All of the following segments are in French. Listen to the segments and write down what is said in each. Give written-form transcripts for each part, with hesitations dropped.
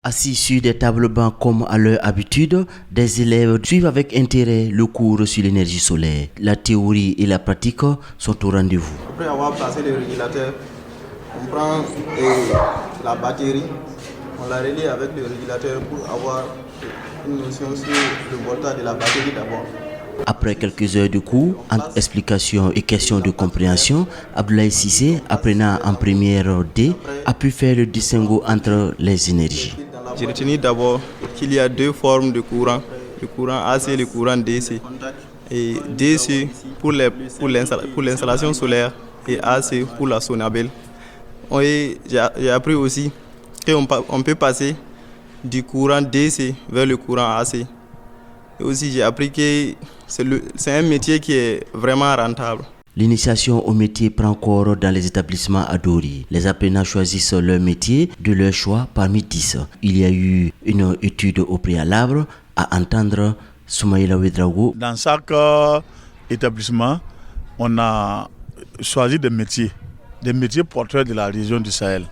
Assis sur des tables bancs comme à leur habitude, des élèves suivent avec intérêt le cours sur l'énergie solaire. La théorie et la pratique sont au rendez-vous. Après avoir placé le régulateur, on prend la batterie, on la relie avec le régulateur pour avoir une notion sur le voltage de la batterie d'abord. Après quelques heures de cours, entre explications et questions de compréhension, Abdoulaye Cissé, apprenant en première D, a pu faire le distinguo entre les énergies. J'ai retenu d'abord qu'il y a deux formes de courant, le courant AC et le courant DC. Et DC pour l'installation solaire et AC pour la sonabelle. J'ai appris aussi qu'on peut passer du courant DC vers le courant AC. Et aussi j'ai appris que c'est un métier qui est vraiment rentable. L'initiation au métier prend corps dans les établissements à Dori. Les apprenants choisissent leur métier de leur choix parmi 10. Il y a eu une étude au préalable à entendre Soumaïla Ouedraogo. Dans chaque établissement, on a choisi des métiers porteurs de la région du Sahel.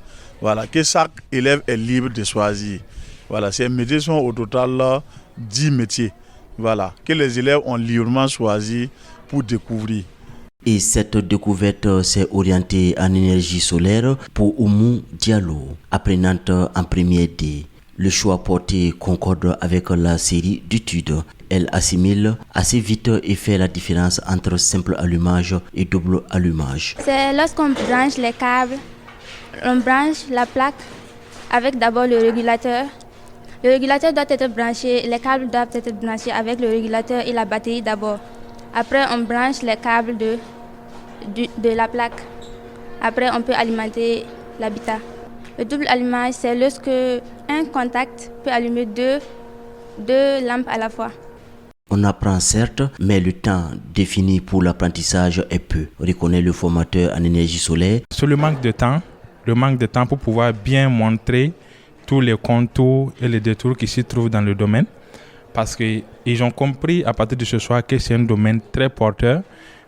Voilà, que chaque élève est libre de choisir. Voilà, ces métiers sont au total 10 métiers. Voilà, que les élèves ont librement choisi pour découvrir. Et cette découverte s'est orientée en énergie solaire pour Oumou Diallo, apprenante en première D. Le choix porté concorde avec la série d'études. Elle assimile assez vite et fait la différence entre simple allumage et double allumage. C'est lorsqu'on branche les câbles, on branche la plaque avec d'abord le régulateur. Le régulateur doit être branché, les câbles doivent être branchés avec le régulateur et la batterie d'abord. Après, on branche les câbles de la plaque. Après, on peut alimenter l'habitat. Le double allumage, c'est lorsque un contact peut allumer deux lampes à la fois. On apprend certes, mais le temps défini pour l'apprentissage est peu, reconnaît le formateur en énergie solaire. C'est le manque de temps pour pouvoir bien montrer tous les contours et les détours qui s'y trouvent dans le domaine. Parce qu'ils ont compris à partir de ce soir que c'est un domaine très porteur,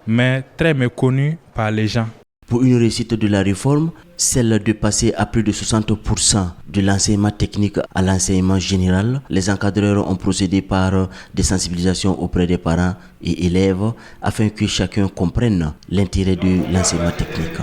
mais très méconnu par les gens. Pour une réussite de la réforme, celle de passer à plus de 60% de l'enseignement technique à l'enseignement général, les encadreurs ont procédé par des sensibilisations auprès des parents et élèves afin que chacun comprenne l'intérêt de l'enseignement technique.